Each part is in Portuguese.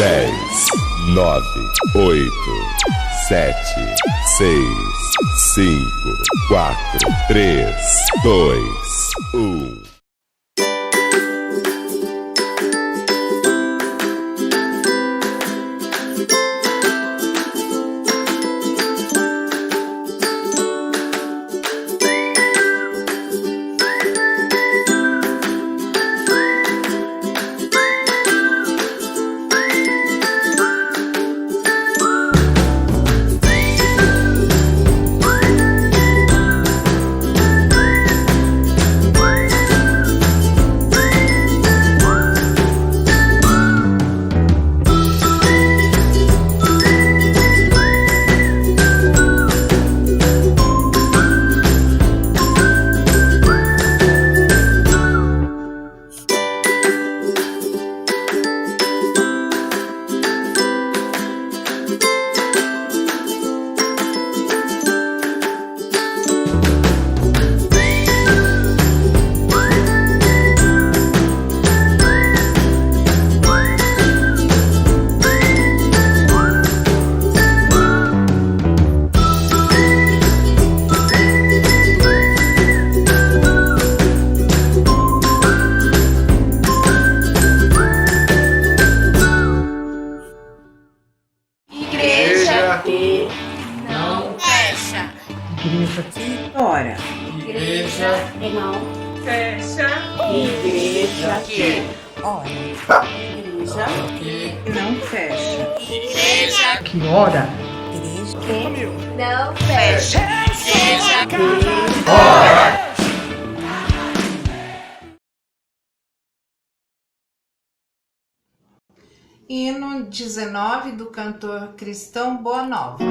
10, 9, 8, 7, 6, 5, 4, 3, 2, 1. Que não fecha. Igreja que ora. Igreja que não fecha. Igreja Que ora. igreja Que não fecha. igreja Que ora. que não fecha. Igreja que Hino 19 do cantor cristão Boa Nova.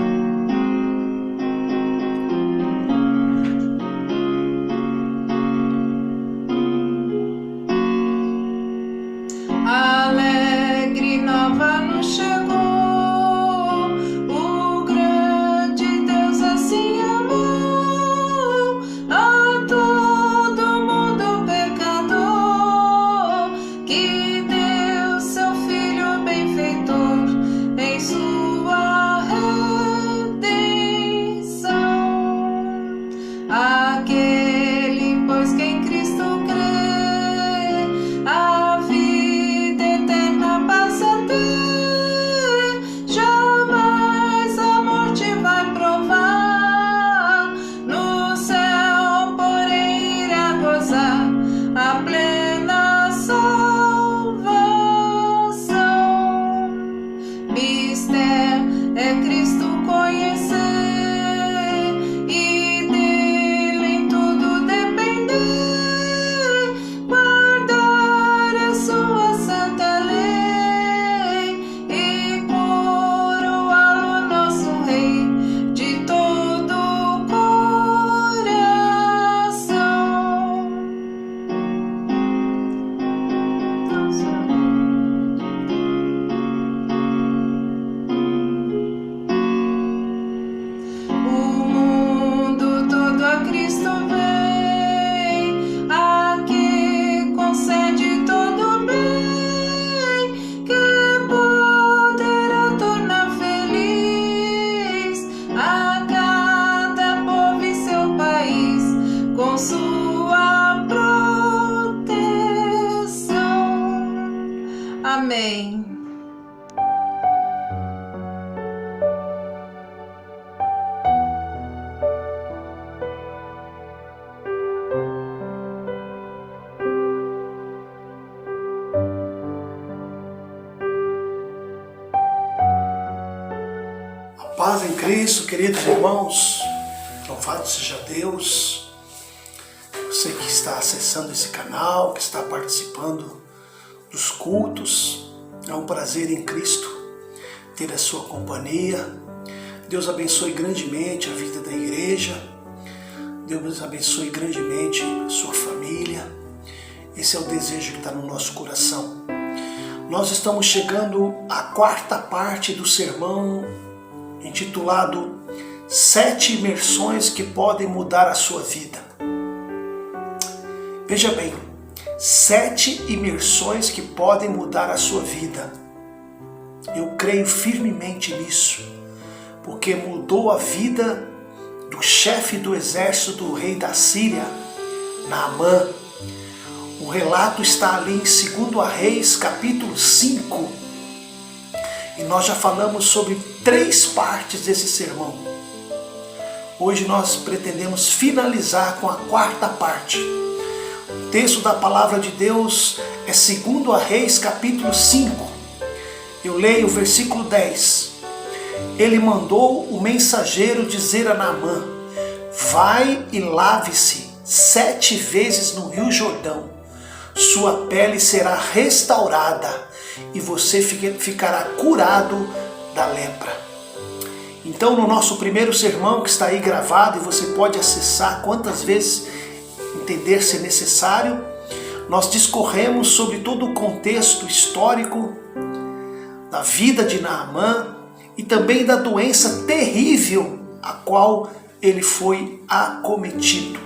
Alegre nova nos chegou, o grande Deus assim amou a todo mundo pecador, que deu seu Filho benfeitor em sua redenção. Aquele, pois, que em Cristo crê, a vida eterna passa a ter, jamais a morte vai provar, no céu, porém, irá gozar a plena salvação. Mistério é Cristo conhecer e dele em tudo depender, guardar a sua santa lei e coroá-lo nosso Rei de todo o coração. O mundo todo a Cristo vem, a que concede todo bem, que poderá tornar feliz a cada povo e seu país com sua proteção. Amém. Paz em Cristo, queridos irmãos, louvado seja Deus. Você que está acessando esse canal, que está participando dos cultos, é um prazer em Cristo ter a sua companhia. Deus abençoe grandemente a vida da igreja, Deus abençoe grandemente a sua família. Esse é o desejo que está no nosso coração. Nós estamos chegando à quarta parte do sermão intitulado 7 imersões que podem mudar a sua vida. Veja bem, 7 imersões que podem mudar a sua vida. Eu creio firmemente nisso, porque mudou a vida do chefe do exército do rei da Síria, Naamã. O relato está ali em 2 Reis, capítulo 5. E nós já falamos sobre 3 partes desse sermão. Hoje nós pretendemos finalizar com a 4ª parte. O texto da palavra de Deus é 2 Reis, capítulo 5. Eu leio o versículo 10. Ele mandou o mensageiro dizer a Naamã: vai e lave-se 7 vezes no rio Jordão. Sua pele será restaurada e você ficará curado da lepra. Então, no nosso primeiro sermão, que está aí gravado e você pode acessar quantas vezes entender ser necessário, nós discorremos sobre todo o contexto histórico da vida de Naamã e também da doença terrível a qual ele foi acometido.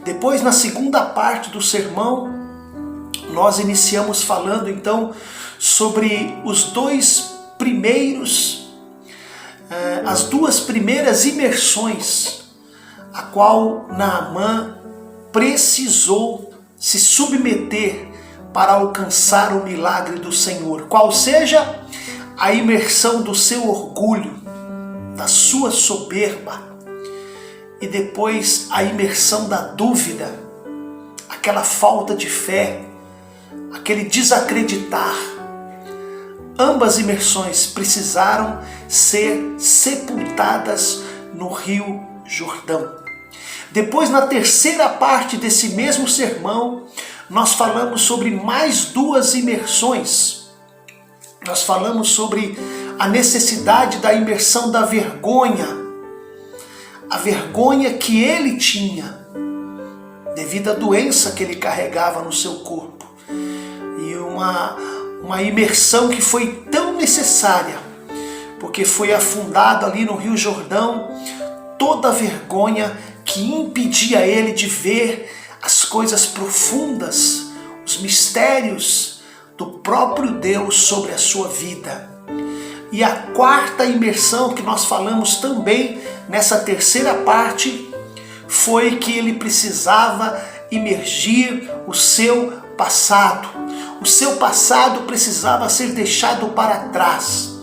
Depois, na segunda parte do sermão, nós iniciamos falando então sobre as 2 primeiras imersões a qual Naamã precisou se submeter para alcançar o milagre do Senhor, qual seja a imersão do seu orgulho, da sua soberba, e depois a imersão da dúvida, aquela falta de fé, aquele desacreditar. Ambas imersões precisaram ser sepultadas no rio Jordão. Depois, na terceira parte desse mesmo sermão, nós falamos sobre mais 2 imersões. Nós falamos sobre a necessidade da imersão da vergonha. A vergonha que ele tinha devido à doença que ele carregava no seu corpo. E uma imersão que foi tão necessária, porque foi afundado ali no rio Jordão toda a vergonha que impedia ele de ver as coisas profundas, os mistérios do próprio Deus sobre a sua vida. E a 4ª imersão que nós falamos também nessa terceira parte foi que ele precisava imergir o seu passado. O seu passado precisava ser deixado para trás.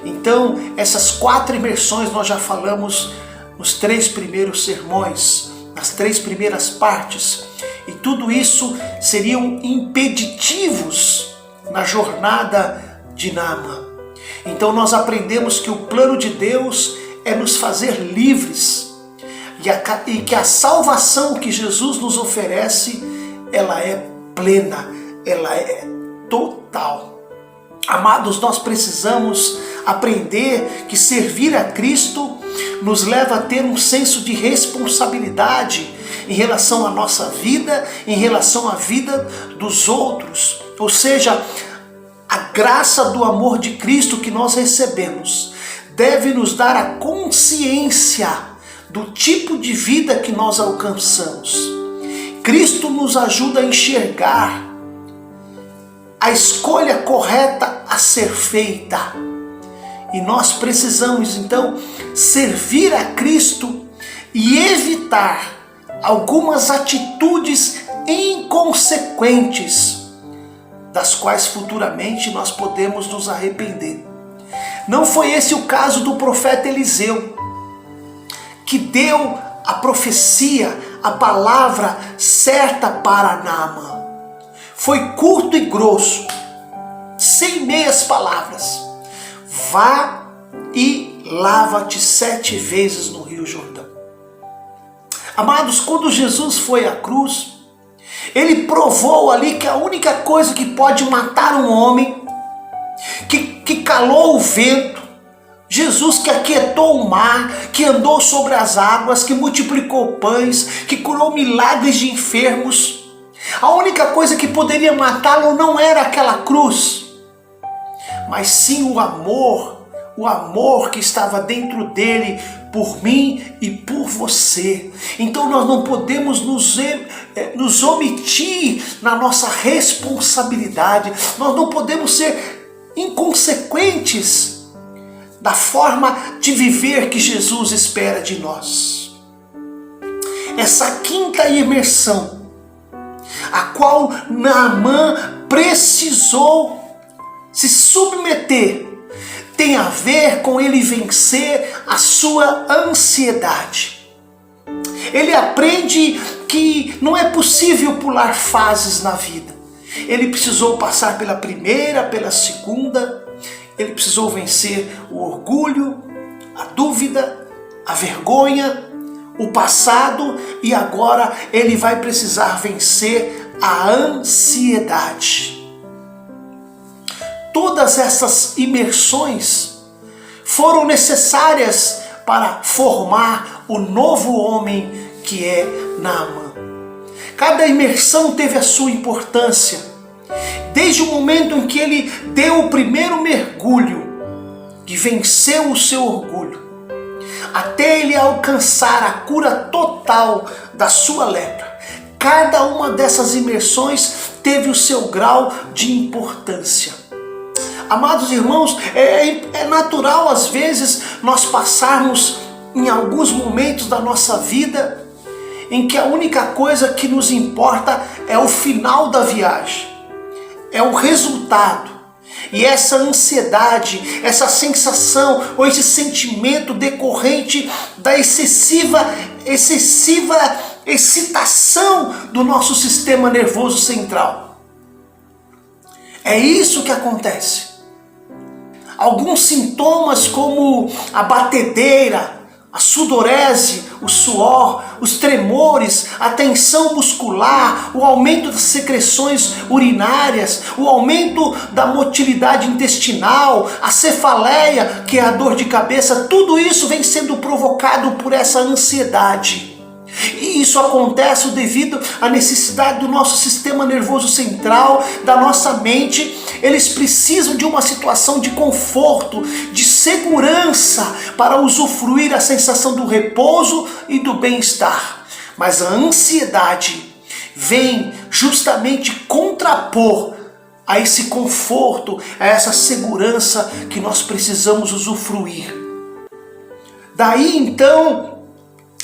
Então, essas 4 imersões nós já falamos nos 3 primeiros sermões, nas 3 primeiras partes. E tudo isso seriam impeditivos na jornada de Naamã. Então nós aprendemos que o plano de Deus é nos fazer livres e que a salvação que Jesus nos oferece, ela é plena, ela é total. Amados, nós precisamos aprender que servir a Cristo nos leva a ter um senso de responsabilidade em relação à nossa vida, em relação à vida dos outros. Ou seja, a graça do amor de Cristo que nós recebemos deve nos dar a consciência do tipo de vida que nós alcançamos. Cristo nos ajuda a enxergar a escolha correta a ser feita. E nós precisamos então servir a Cristo e evitar algumas atitudes inconsequentes, das quais futuramente nós podemos nos arrepender. Não foi esse o caso do profeta Eliseu, que deu a profecia, a palavra certa para Naamã. Foi curto e grosso, sem meias palavras. Vá e lava-te 7 vezes no rio Jordão. Amados, quando Jesus foi à cruz, ele provou ali que a única coisa que pode matar um homem, que calou o vento, Jesus que aquietou o mar, que andou sobre as águas, que multiplicou pães, que curou milagres de enfermos, a única coisa que poderia matá-lo não era aquela cruz, mas sim o amor que estava dentro dele por mim e por você. Então nós não podemos nos omitir na nossa responsabilidade, nós não podemos ser inconsequentes da forma de viver que Jesus espera de nós. Essa quinta imersão, a qual Naamã precisou se submeter, tem a ver com ele vencer a sua ansiedade. Ele aprende que não é possível pular fases na vida. Ele precisou passar pela primeira, pela segunda. Ele precisou vencer o orgulho, a dúvida, a vergonha, o passado, e agora ele vai precisar vencer a ansiedade. Todas essas imersões foram necessárias para formar o novo homem que é Naamã. Cada imersão teve a sua importância. Desde o momento em que ele deu o primeiro mergulho, que venceu o seu orgulho, até ele alcançar a cura total da sua lepra. Cada uma dessas imersões teve o seu grau de importância. Amados irmãos, é natural às vezes nós passarmos em alguns momentos da nossa vida em que a única coisa que nos importa é o final da viagem, é o resultado. E essa ansiedade, essa sensação ou esse sentimento decorrente da excessiva excitação do nosso sistema nervoso central. É isso que acontece. Alguns sintomas como a batedeira, a sudorese, o suor, os tremores, a tensão muscular, o aumento das secreções urinárias, o aumento da motilidade intestinal, a cefaleia, que é a dor de cabeça, tudo isso vem sendo provocado por essa ansiedade. E isso acontece devido à necessidade do nosso sistema nervoso central, da nossa mente. Eles precisam de uma situação de conforto, de segurança, para usufruir a sensação do repouso e do bem-estar. Mas a ansiedade vem justamente contrapor a esse conforto, a essa segurança que nós precisamos usufruir. Daí então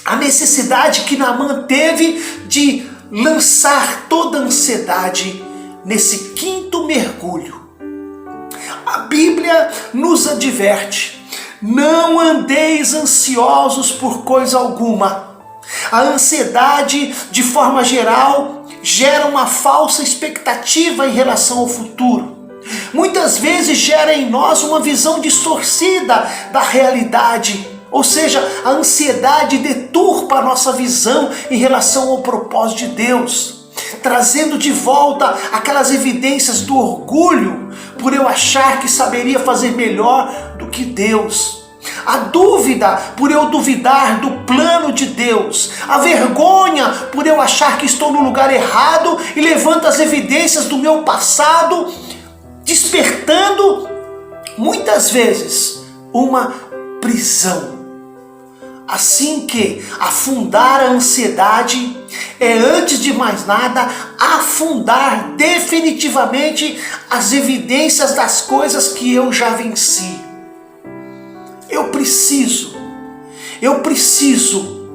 a necessidade que Naamã teve de lançar toda a ansiedade nesse quinto mergulho. A Bíblia nos adverte: não andeis ansiosos por coisa alguma. A ansiedade, de forma geral, gera uma falsa expectativa em relação ao futuro. Muitas vezes gera em nós uma visão distorcida da realidade. Ou seja, a ansiedade deturpa a nossa visão em relação ao propósito de Deus, trazendo de volta aquelas evidências do orgulho, por eu achar que saberia fazer melhor do que Deus. A dúvida, por eu duvidar do plano de Deus. A vergonha, por eu achar que estou no lugar errado e levanto as evidências do meu passado, despertando, muitas vezes, uma prisão. Assim que afundar a ansiedade é, antes de mais nada, afundar definitivamente as evidências das coisas que eu já venci. Eu preciso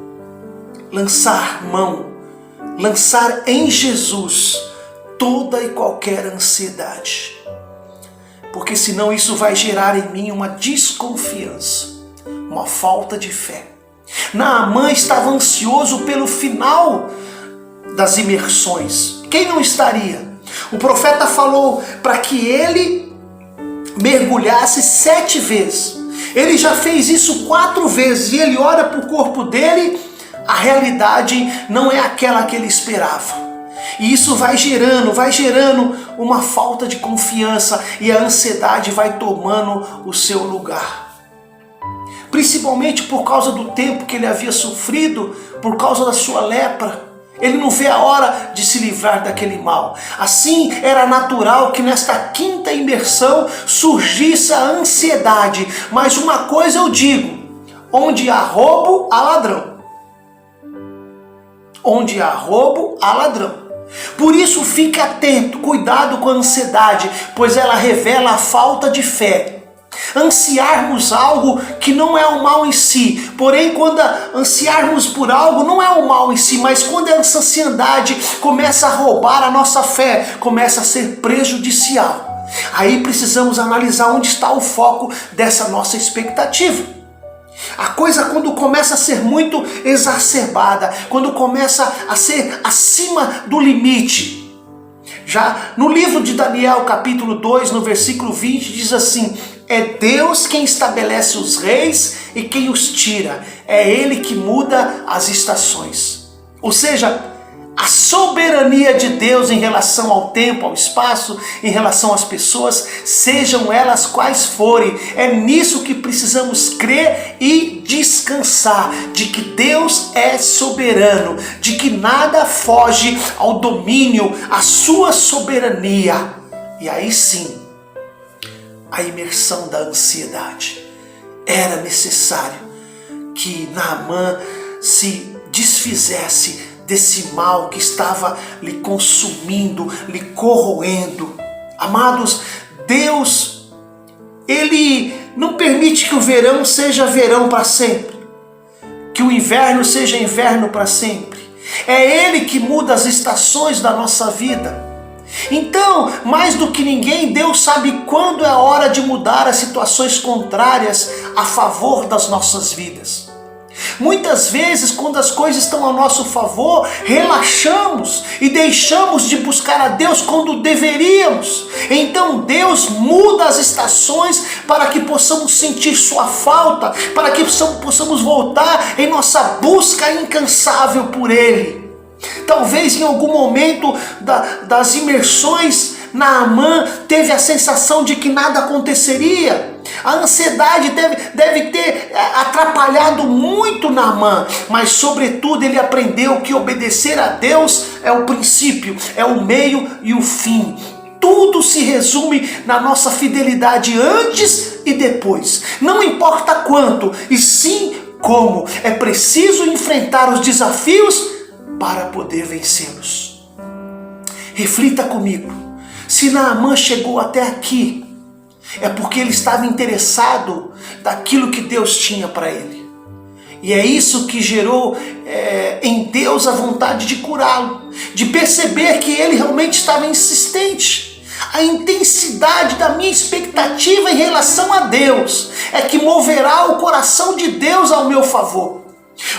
lançar mão, lançar em Jesus toda e qualquer ansiedade. Porque senão isso vai gerar em mim uma desconfiança, uma falta de fé. Naamã estava ansioso pelo final das imersões. Quem não estaria? O profeta falou para que ele mergulhasse 7 vezes. Ele já fez isso 4 vezes e ele olha para o corpo dele, a realidade não é aquela que ele esperava. E isso vai gerando uma falta de confiança e a ansiedade vai tomando o seu lugar. Principalmente por causa do tempo que ele havia sofrido, por causa da sua lepra. Ele não vê a hora de se livrar daquele mal. Assim, era natural que nesta quinta imersão surgisse a ansiedade. Mas uma coisa eu digo: onde há roubo, há ladrão. Onde há roubo, há ladrão. Por isso fique atento, cuidado com a ansiedade, pois ela revela a falta de fé. Ansiarmos algo que não é o mal em si, porém quando ansiarmos por algo não é o mal em si, mas quando essa ansiedade começa a roubar a nossa fé, começa a ser prejudicial. Aí precisamos analisar onde está o foco dessa nossa expectativa. A coisa quando começa a ser muito exacerbada, quando começa a ser acima do limite. Já no livro de Daniel, capítulo 2, no versículo 20, diz assim: é Deus quem estabelece os reis e quem os tira. É Ele que muda as estações. Ou seja, a soberania de Deus em relação ao tempo, ao espaço, em relação às pessoas, sejam elas quais forem. É nisso que precisamos crer e descansar, de que Deus é soberano, de que nada foge ao domínio, à sua soberania. E aí sim, a imersão da ansiedade. Era necessário que Naamã se desfizesse desse mal que estava lhe consumindo, lhe corroendo. Amados, Deus, Ele não permite que o verão seja verão para sempre, que o inverno seja inverno para sempre. É Ele que muda as estações da nossa vida. Então, mais do que ninguém, Deus sabe quando é a hora de mudar as situações contrárias a favor das nossas vidas. Muitas vezes, quando as coisas estão ao nosso favor, relaxamos e deixamos de buscar a Deus quando deveríamos. Então Deus muda as estações para que possamos sentir sua falta, para que possamos voltar em nossa busca incansável por Ele. Talvez em algum momento das imersões, Naamã teve a sensação de que nada aconteceria. A ansiedade deve ter atrapalhado muito Naamã, mas sobretudo ele aprendeu que obedecer a Deus é o princípio, é o meio e o fim. Tudo se resume na nossa fidelidade antes e depois. Não importa quanto, e sim como. É preciso enfrentar os desafios para poder vencê-los. Reflita comigo. Se Naamã chegou até aqui, é porque ele estava interessado daquilo que Deus tinha para ele. E é isso que gerou em Deus a vontade de curá-lo, de perceber que ele realmente estava insistente. A intensidade da minha expectativa em relação a Deus é que moverá o coração de Deus ao meu favor.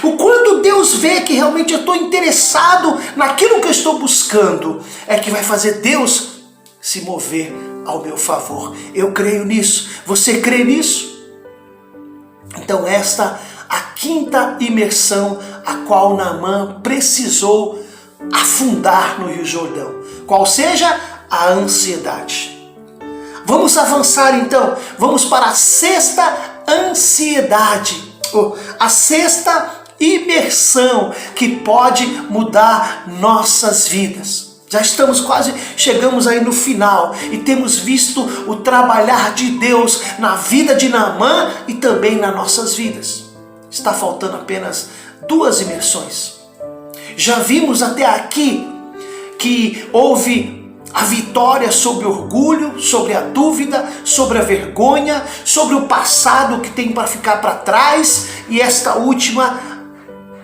O quanto Deus vê que realmente eu estou interessado naquilo que eu estou buscando, é que vai fazer Deus se mover ao meu favor. Eu creio nisso. Você crê nisso? Então esta a quinta imersão a qual Naamã precisou afundar no Rio Jordão. Qual seja a ansiedade. Vamos avançar então. Vamos para a sexta ansiedade. A sexta imersão que pode mudar nossas vidas. Já chegamos aí no final e temos visto o trabalhar de Deus na vida de Naamã e também nas nossas vidas. Está faltando apenas 2 imersões. Já vimos até aqui que houve a vitória sobre o orgulho, sobre a dúvida, sobre a vergonha, sobre o passado que tem para ficar para trás e esta última,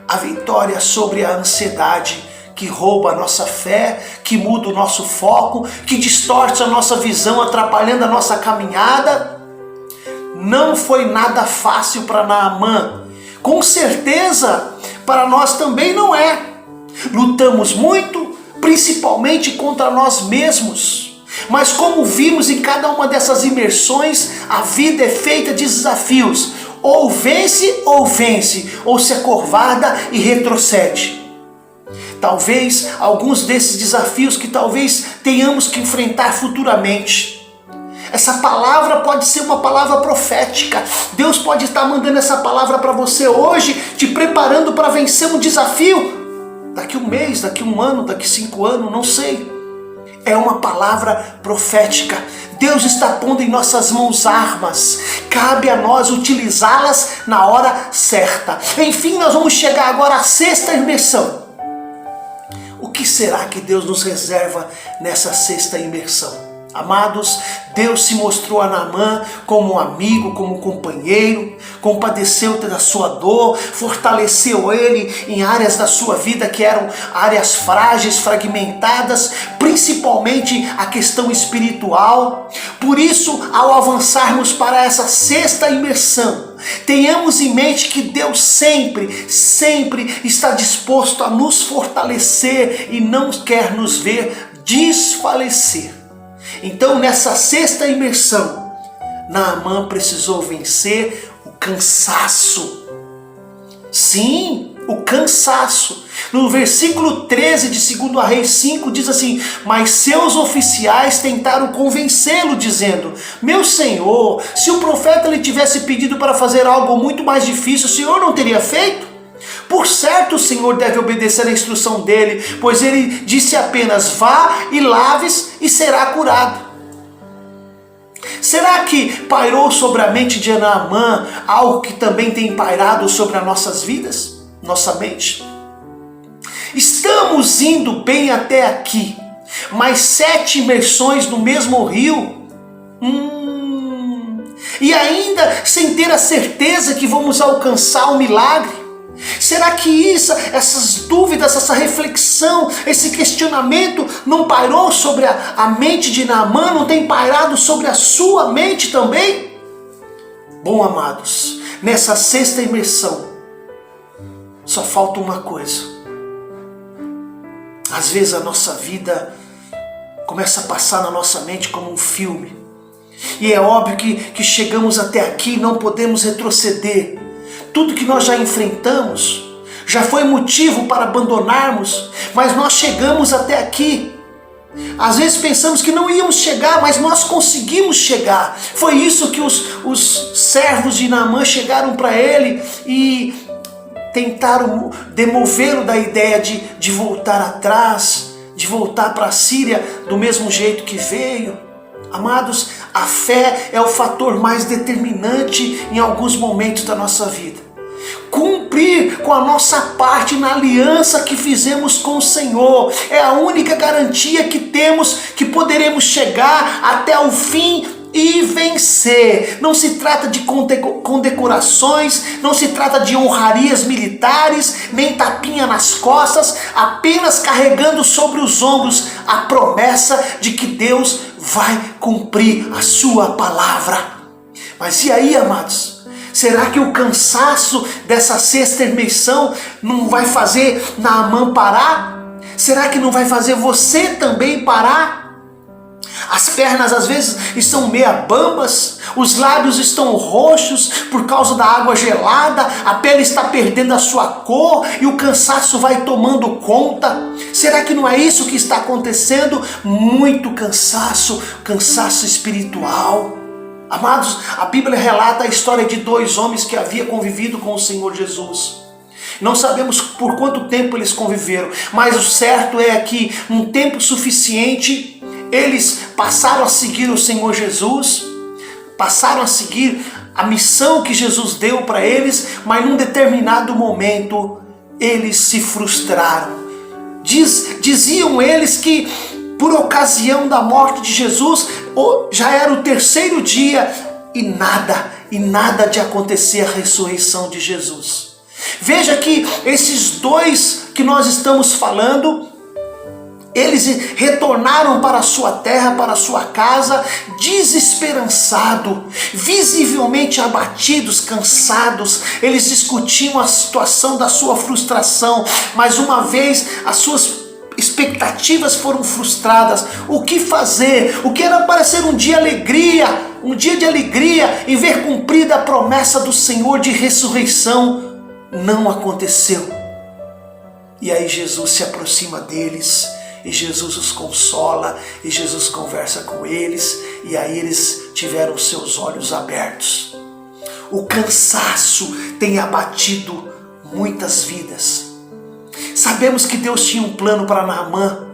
a vitória sobre a ansiedade, que rouba a nossa fé, que muda o nosso foco, que distorce a nossa visão, atrapalhando a nossa caminhada. Não foi nada fácil para Naamã. Com certeza, para nós também não é. Lutamos muito, principalmente contra nós mesmos. Mas como vimos em cada uma dessas imersões, a vida é feita de desafios. Ou vence, ou se acovarda e retrocede. Talvez alguns desses desafios que talvez tenhamos que enfrentar futuramente. Essa palavra pode ser uma palavra profética. Deus pode estar mandando essa palavra para você hoje, te preparando para vencer um desafio. Daqui 1 mês, daqui 1 ano, daqui 5 anos, não sei. É uma palavra profética. Deus está pondo em nossas mãos armas. Cabe a nós utilizá-las na hora certa. Enfim, nós vamos chegar agora à sexta imersão. O que será que Deus nos reserva nessa sexta imersão? Amados, Deus se mostrou a Naamã como um amigo, como um companheiro, compadeceu da sua dor, fortaleceu ele em áreas da sua vida que eram áreas frágeis, fragmentadas, principalmente a questão espiritual. Por isso, ao avançarmos para essa sexta imersão, tenhamos em mente que Deus sempre está disposto a nos fortalecer e não quer nos ver desfalecer. Então, nessa sexta imersão, Naamã precisou vencer o cansaço. Sim, o cansaço. No versículo 13 de 2 Reis 5 diz assim: mas seus oficiais tentaram convencê-lo, dizendo: meu senhor, se o profeta lhe tivesse pedido para fazer algo muito mais difícil, o senhor não teria feito? Por certo, o Senhor deve obedecer à instrução dele, pois ele disse apenas: vá e lave-se e será curado. Será que pairou sobre a mente de Naamã algo que também tem pairado sobre as nossas vidas, nossa mente? Estamos indo bem até aqui, mas 7 imersões no mesmo rio? E ainda sem ter a certeza que vamos alcançar o milagre? Será que essas dúvidas, essa reflexão, esse questionamento não pairou sobre a mente de Naamã, não tem pairado sobre a sua mente também? Bom, amados, nessa sexta imersão, só falta uma coisa. Às vezes a nossa vida começa a passar na nossa mente como um filme. E é óbvio que chegamos até aqui e não podemos retroceder. Tudo que nós já enfrentamos já foi motivo para abandonarmos, mas nós chegamos até aqui. Às vezes pensamos que não íamos chegar, mas nós conseguimos chegar. Foi isso que os servos de Naamã chegaram para ele e tentaram demovê-lo da ideia de voltar atrás, de voltar para a Síria do mesmo jeito que veio. Amados, a fé é o fator mais determinante em alguns momentos da nossa vida. Cumprir com a nossa parte na aliança que fizemos com o Senhor é a única garantia que temos que poderemos chegar até o fim e vencer. Não se trata de condecorações, não se trata de honrarias militares, nem tapinha nas costas, apenas carregando sobre os ombros a promessa de que Deus vai cumprir a sua palavra. Mas e aí, amados? Será que o cansaço dessa sexta imersão não vai fazer Naamã parar? Será que não vai fazer você também parar? As pernas às vezes estão meia bambas, os lábios estão roxos por causa da água gelada, a pele está perdendo a sua cor e o cansaço vai tomando conta. Será que não é isso que está acontecendo? Muito cansaço, cansaço espiritual. Amados, a Bíblia relata a história de 2 homens que haviam convivido com o Senhor Jesus. Não sabemos por quanto tempo eles conviveram, mas o certo é que um tempo suficiente eles passaram a seguir o Senhor Jesus, passaram a seguir a missão que Jesus deu para eles, mas num determinado momento eles se frustraram. Diziam eles que por ocasião da morte de Jesus, já era o 3º dia e nada de acontecer a ressurreição de Jesus. Veja que esses 2 que nós estamos falando, eles retornaram para a sua terra, para a sua casa, desesperançados, visivelmente abatidos, cansados. Eles discutiam a situação da sua frustração, mas uma vez as suas expectativas foram frustradas. O que fazer? O que era para ser um dia de alegria em ver cumprida a promessa do Senhor de ressurreição, não aconteceu. E aí Jesus se aproxima deles, e Jesus os consola, e Jesus conversa com eles, e aí eles tiveram seus olhos abertos. O cansaço tem abatido muitas vidas. Sabemos que Deus tinha um plano para Naamã,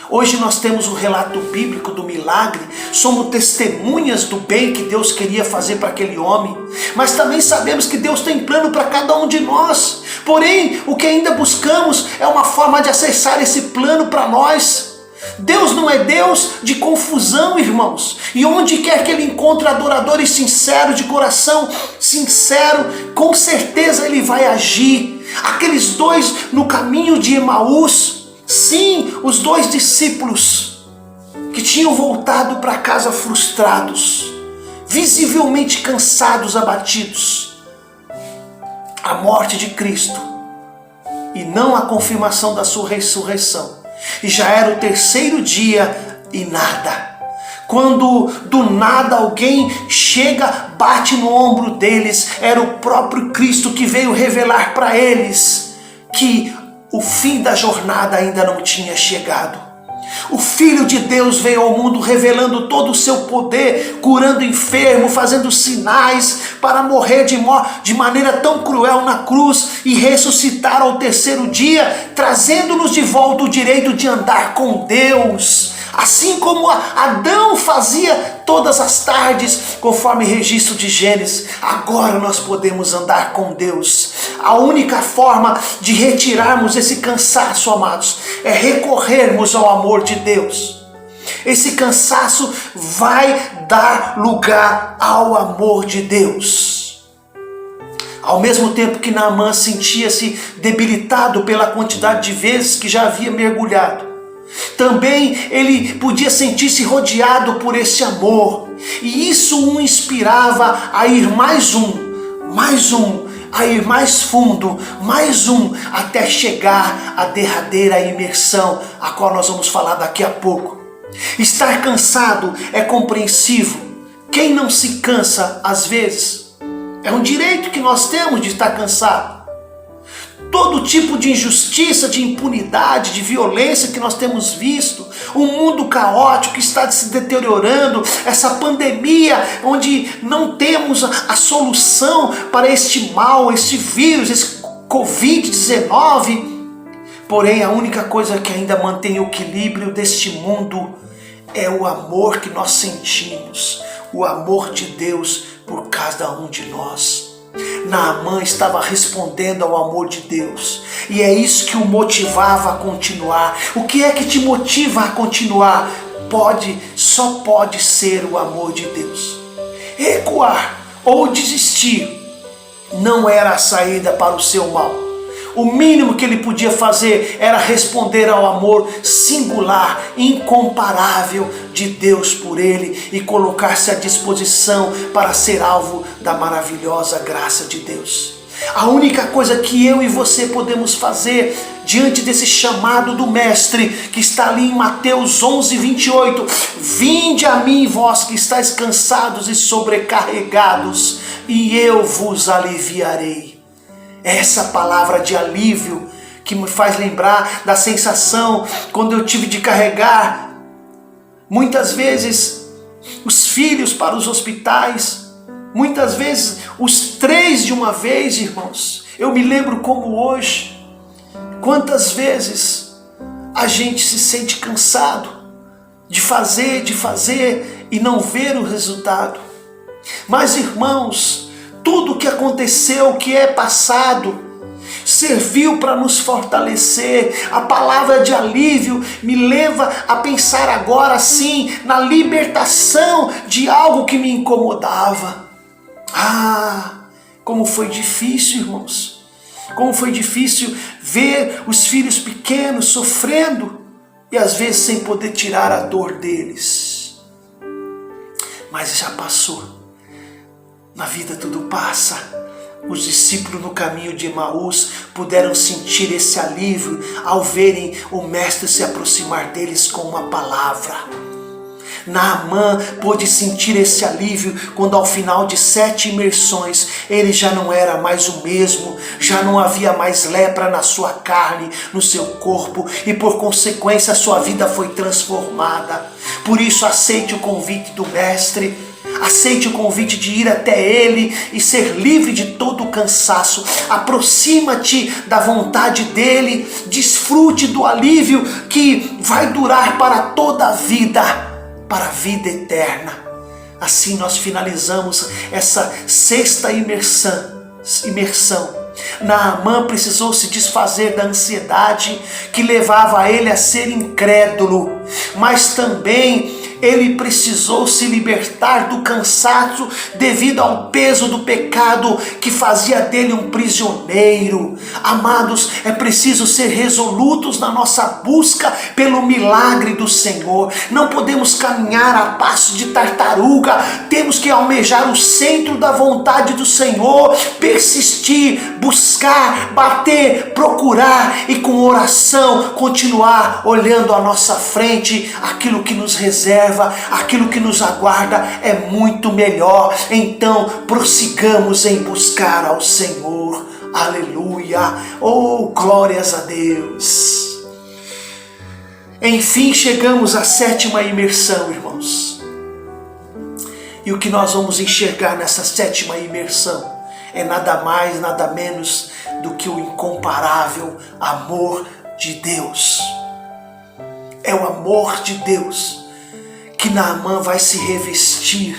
Hoje nós temos o relato bíblico do milagre, somos testemunhas do bem que Deus queria fazer para aquele homem, mas também sabemos que Deus tem plano para cada um de nós. Porém, o que ainda buscamos é uma forma de acessar esse plano para nós. Deus não é Deus de confusão, irmãos. E onde quer que Ele encontre adoradores sinceros, de coração sincero, com certeza Ele vai agir. Aqueles dois no caminho de Emaús, sim, os dois discípulos que tinham voltado para casa frustrados, visivelmente cansados, abatidos. A morte de Cristo e não a confirmação da sua ressurreição. E já era o terceiro dia e nada. Quando do nada alguém chega, bate no ombro deles, era o próprio Cristo que veio revelar para eles que o fim da jornada ainda não tinha chegado. O Filho de Deus veio ao mundo revelando todo o seu poder, curando enfermo, fazendo sinais, para morrer de maneira tão cruel na cruz e ressuscitar ao terceiro dia, trazendo-nos de volta o direito de andar com Deus. Assim como Adão fazia todas as tardes, conforme registro de Gênesis, agora nós podemos andar com Deus. A única forma de retirarmos esse cansaço, amados, é recorrermos ao amor de Deus. Esse cansaço vai dar lugar ao amor de Deus. Ao mesmo tempo que Naamã sentia-se debilitado pela quantidade de vezes que já havia mergulhado, também ele podia sentir-se rodeado por esse amor. E isso o inspirava a ir mais um, a ir mais fundo, mais um, até chegar à derradeira imersão, a qual nós vamos falar daqui a pouco. Estar cansado é compreensível. Quem não se cansa às vezes? É um direito que nós temos de estar cansado. Todo tipo de injustiça, de impunidade, de violência que nós temos visto, um mundo caótico que está se deteriorando, essa pandemia onde não temos a solução para este mal, este vírus, esse Covid-19. Porém, a única coisa que ainda mantém o equilíbrio deste mundo é o amor que nós sentimos, o amor de Deus por cada um de nós. Naamã estava respondendo ao amor de Deus, e é isso que o motivava a continuar. O que é que te motiva a continuar? Só pode ser o amor de Deus. Recuar ou desistir não era a saída para o seu mal. O mínimo que ele podia fazer era responder ao amor singular, incomparável de Deus por ele e colocar-se à disposição para ser alvo da maravilhosa graça de Deus. A única coisa que eu e você podemos fazer diante desse chamado do Mestre, que está ali em Mateus 11:28, vinde a mim, vós que estáis cansados e sobrecarregados, e eu vos aliviarei. Essa palavra de alívio que me faz lembrar da sensação quando eu tive de carregar muitas vezes os filhos para os hospitais, muitas vezes os 3 de uma vez, irmãos. Eu me lembro como hoje, quantas vezes a gente se sente cansado de fazer e não ver o resultado. Mas, irmãos, tudo o que aconteceu, o que é passado, serviu para nos fortalecer. A palavra de alívio me leva a pensar agora sim na libertação de algo que me incomodava. Como foi difícil, irmãos. Como foi difícil ver os filhos pequenos sofrendo e às vezes sem poder tirar a dor deles. Mas já passou. Na vida tudo passa. Os discípulos no caminho de Emaús puderam sentir esse alívio ao verem o Mestre se aproximar deles com uma palavra. Naamã pôde sentir esse alívio quando ao final de 7 imersões ele já não era mais o mesmo, já não havia mais lepra na sua carne, no seu corpo, e por consequência a sua vida foi transformada. Por isso aceite o convite do Mestre. Aceite o convite de ir até Ele e ser livre de todo o cansaço. Aproxima-te da vontade dEle, desfrute do alívio que vai durar para toda a vida, para a vida eterna. Assim nós finalizamos essa sexta imersão. Naamã precisou se desfazer da ansiedade que levava ele a ser incrédulo, mas também ele precisou se libertar do cansaço devido ao peso do pecado que fazia dele um prisioneiro. Amados, é preciso ser resolutos na nossa busca pelo milagre do Senhor. Não podemos caminhar a passo de tartaruga, temos que almejar o centro da vontade do Senhor, persistir, buscar, bater, procurar e com oração continuar olhando à nossa frente. Aquilo que nos reserva, aquilo que nos aguarda é muito melhor. Então prossigamos em buscar ao Senhor. Aleluia, oh glórias a Deus. Enfim chegamos à sétima imersão, irmãos. E o que nós vamos enxergar nessa sétima imersão é nada mais, nada menos do que o incomparável amor de Deus. É o amor de Deus que Naamã vai se revestir.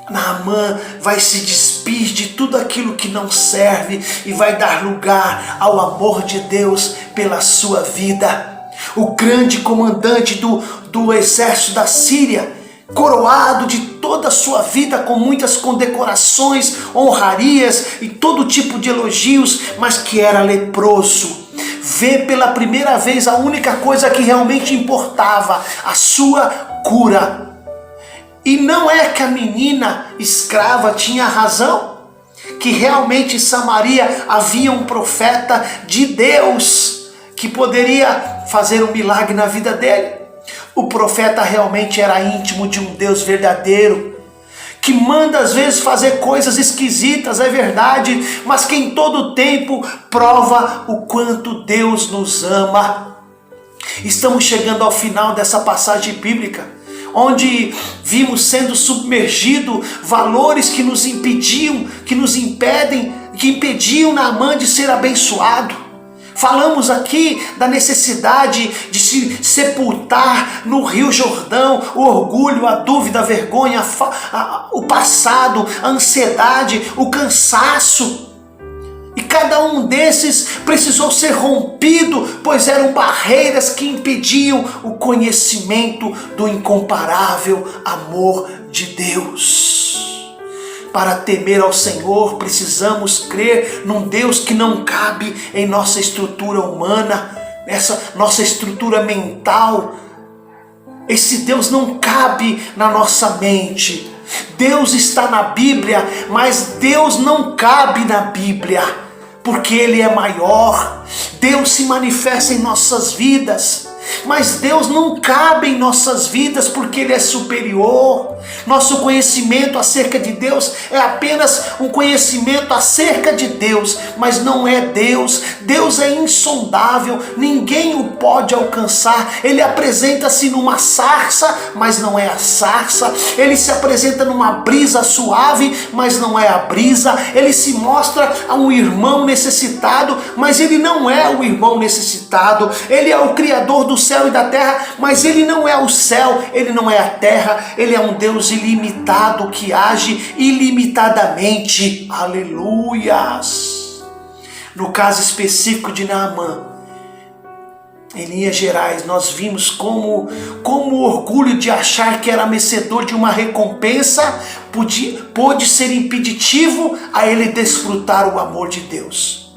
Naamã vai se despir de tudo aquilo que não serve e vai dar lugar ao amor de Deus pela sua vida. O grande comandante do exército da Síria, coroado de toda a sua vida com muitas condecorações, honrarias e todo tipo de elogios, mas que era leproso, vê pela primeira vez a única coisa que realmente importava, a sua cura. E não é que a menina escrava tinha razão? Que realmente em Samaria havia um profeta de Deus que poderia fazer um milagre na vida dele. O profeta realmente era íntimo de um Deus verdadeiro, que manda às vezes fazer coisas esquisitas, é verdade, mas que em todo tempo prova o quanto Deus nos ama. Estamos chegando ao final dessa passagem bíblica, onde vimos sendo submergido valores que nos impediam, que impediam Naamã de ser abençoado. Falamos aqui da necessidade de se sepultar no Rio Jordão, o orgulho, a dúvida, a vergonha, o passado, a ansiedade, o cansaço. E cada um desses precisou ser rompido, pois eram barreiras que impediam o conhecimento do incomparável amor de Deus. Para temer ao Senhor, precisamos crer num Deus que não cabe em nossa estrutura humana, nessa nossa estrutura mental. Esse Deus não cabe na nossa mente. Deus está na Bíblia, mas Deus não cabe na Bíblia, porque Ele é maior. Deus se manifesta em nossas vidas, mas Deus não cabe em nossas vidas porque Ele é superior. Nosso conhecimento acerca de Deus é apenas um conhecimento acerca de Deus, mas não é Deus. Deus é insondável, ninguém o pode alcançar. Ele apresenta-se numa sarça, mas não é a sarça. Ele se apresenta numa brisa suave, mas não é a brisa. Ele se mostra a um irmão necessitado, mas Ele não é o irmão necessitado. Ele é o Criador do céu e da terra, mas Ele não é o céu, Ele não é a terra. Ele é um Deus ilimitado que age ilimitadamente. Aleluias! No caso específico de Naamã, em linhas gerais, nós vimos como o orgulho de achar que era merecedor de uma recompensa pôde ser impeditivo a ele desfrutar o amor de Deus.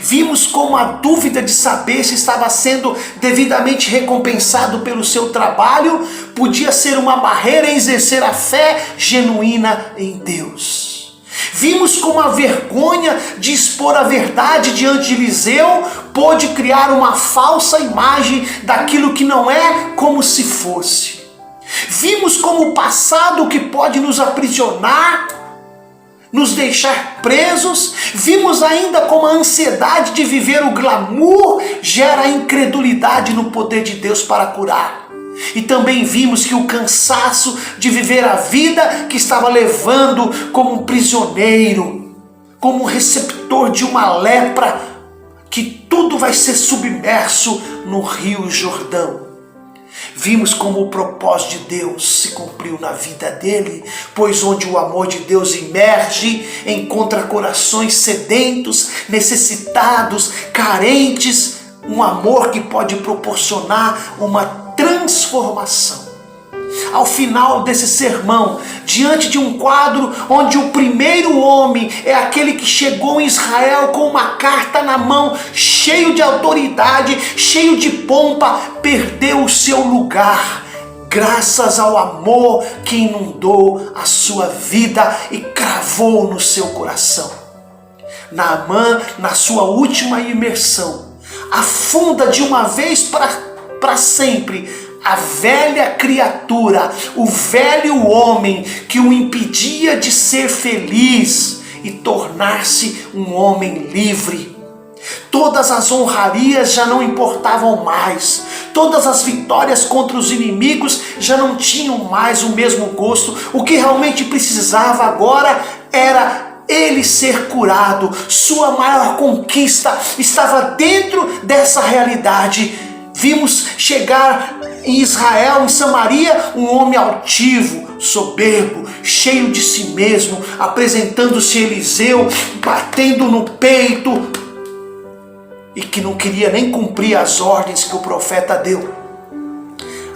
Vimos como a dúvida de saber se estava sendo devidamente recompensado pelo seu trabalho podia ser uma barreira em exercer a fé genuína em Deus. Vimos como a vergonha de expor a verdade diante de Eliseu pôde criar uma falsa imagem daquilo que não é como se fosse. Vimos como o passado que pode nos aprisionar, nos deixar presos. Vimos ainda como a ansiedade de viver o glamour gera incredulidade no poder de Deus para curar. E também vimos que o cansaço de viver a vida que estava levando como um prisioneiro, como um receptor de uma lepra, que tudo vai ser submerso no Rio Jordão. Vimos como o propósito de Deus se cumpriu na vida dele, pois onde o amor de Deus emerge, encontra corações sedentos, necessitados, carentes, um amor que pode proporcionar uma transformação. Ao final desse sermão, diante de um quadro onde o primeiro homem é aquele que chegou em Israel com uma carta na mão, cheio de autoridade, cheio de pompa, perdeu o seu lugar, graças ao amor que inundou a sua vida e cravou no seu coração. Naamã, na sua última imersão, afunda de uma vez para sempre a velha criatura, o velho homem que o impedia de ser feliz e tornar-se um homem livre. Todas as honrarias já não importavam mais, todas as vitórias contra os inimigos já não tinham mais o mesmo gosto. O que realmente precisava agora era ele ser curado. Sua maior conquista estava dentro dessa realidade. Vimos chegar em Israel, em Samaria, um homem altivo, soberbo, cheio de si mesmo, apresentando-se Eliseu, batendo no peito, e que não queria nem cumprir as ordens que o profeta deu.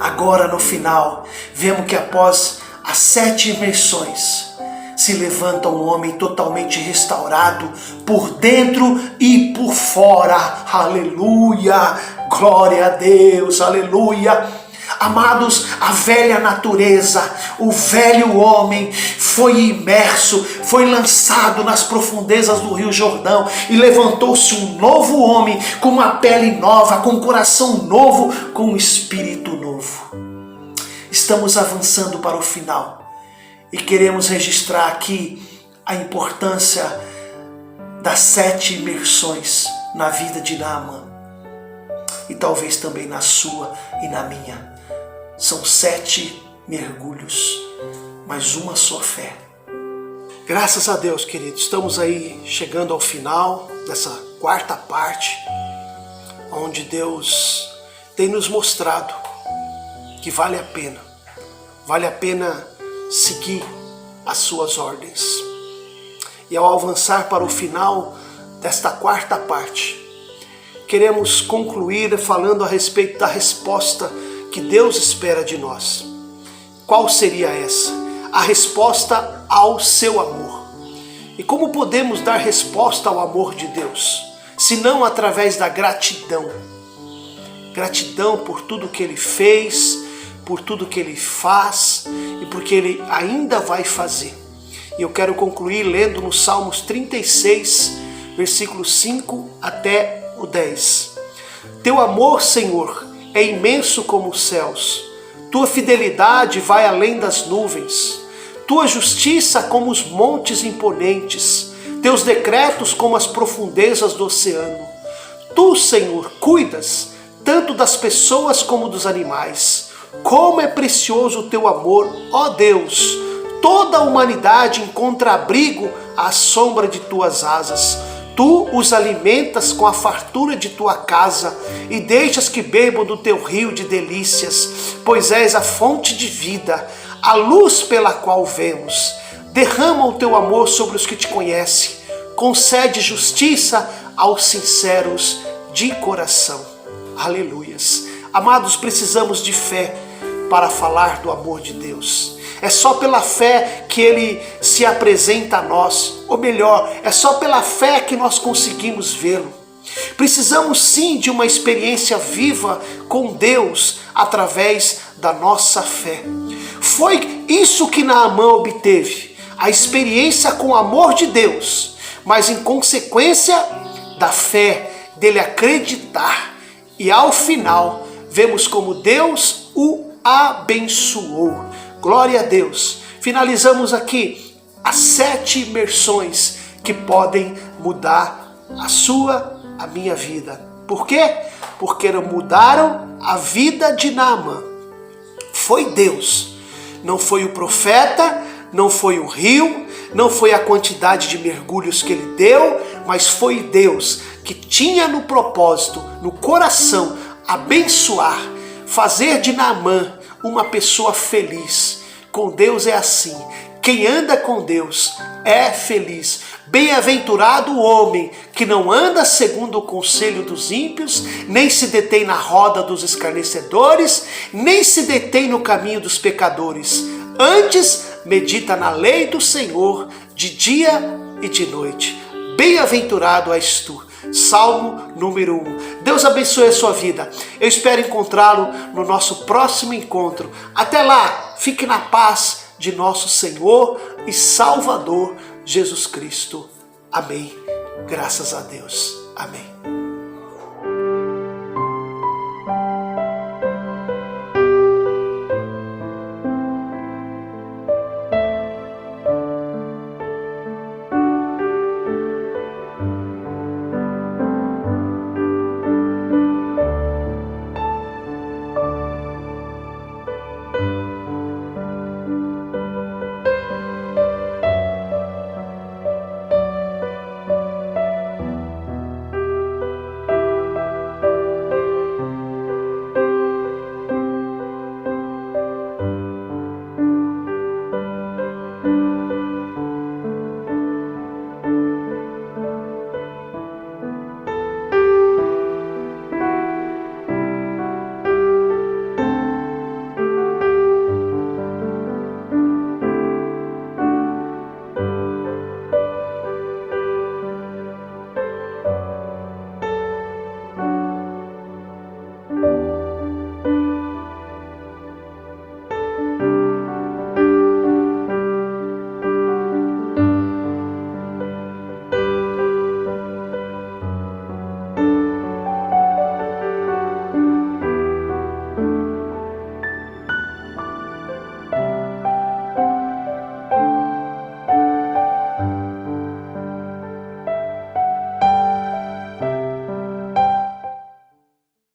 Agora no final, vemos que após as 7 imersões, se levanta um homem totalmente restaurado por dentro e por fora. Aleluia! Glória a Deus, aleluia! Amados, a velha natureza, o velho homem foi imerso, foi lançado nas profundezas do Rio Jordão e levantou-se um novo homem com uma pele nova, com um coração novo, com um espírito novo. Estamos avançando para o final e queremos registrar aqui a importância das 7 imersões na vida de Naamã. E talvez também na sua e na minha. São 7 mergulhos, mas uma só fé. Graças a Deus, queridos, estamos aí chegando ao final dessa 4ª parte, onde Deus tem nos mostrado que vale a pena seguir as suas ordens. E ao avançar para o final desta 4ª parte, queremos concluir falando a respeito da resposta que Deus espera de nós. Qual seria essa? A resposta ao seu amor. E como podemos dar resposta ao amor de Deus? Se não através da gratidão. Gratidão por tudo que Ele fez, por tudo que Ele faz e porque Ele ainda vai fazer. E eu quero concluir lendo no Salmos 36, versículos 5 até o 10. Teu amor, Senhor, é imenso como os céus. Tua fidelidade vai além das nuvens. Tua justiça como os montes imponentes. Teus decretos como as profundezas do oceano. Tu, Senhor, cuidas tanto das pessoas como dos animais. Como é precioso o teu amor, ó Deus! Toda a humanidade encontra abrigo à sombra de tuas asas. Tu os alimentas com a fartura de tua casa e deixas que bebam do teu rio de delícias, pois és a fonte de vida, a luz pela qual vemos. Derrama o teu amor sobre os que te conhecem, concede justiça aos sinceros de coração. Aleluias. Amados, precisamos de fé para falar do amor de Deus. É só pela fé que Ele se apresenta a nós, ou melhor, é só pela fé que nós conseguimos vê-lo. Precisamos sim de uma experiência viva com Deus através da nossa fé. Foi isso que Naamã obteve, a experiência com o amor de Deus, mas em consequência da fé, dele acreditar. E ao final, vemos como Deus o abençoou. Glória a Deus. Finalizamos aqui as 7 imersões que podem mudar a sua, a minha vida. Por quê? Porque mudaram a vida de Naamã. foi Deus. Não foi o profeta, não foi o rio, não foi a quantidade de mergulhos que ele deu, mas foi Deus que tinha no propósito, no coração, abençoar, fazer de Naamã uma pessoa feliz. Com Deus é assim. Quem anda com Deus é feliz. Bem-aventurado o homem que não anda segundo o conselho dos ímpios, nem se detém na roda dos escarnecedores, nem se detém no caminho dos pecadores. Antes, medita na lei do Senhor de dia e de noite. Bem-aventurado és tu. Salmo número 1. Deus abençoe a sua vida. Eu espero encontrá-lo no nosso próximo encontro. Até lá, fique na paz de nosso Senhor e Salvador Jesus Cristo. Amém. Graças a Deus. Amém.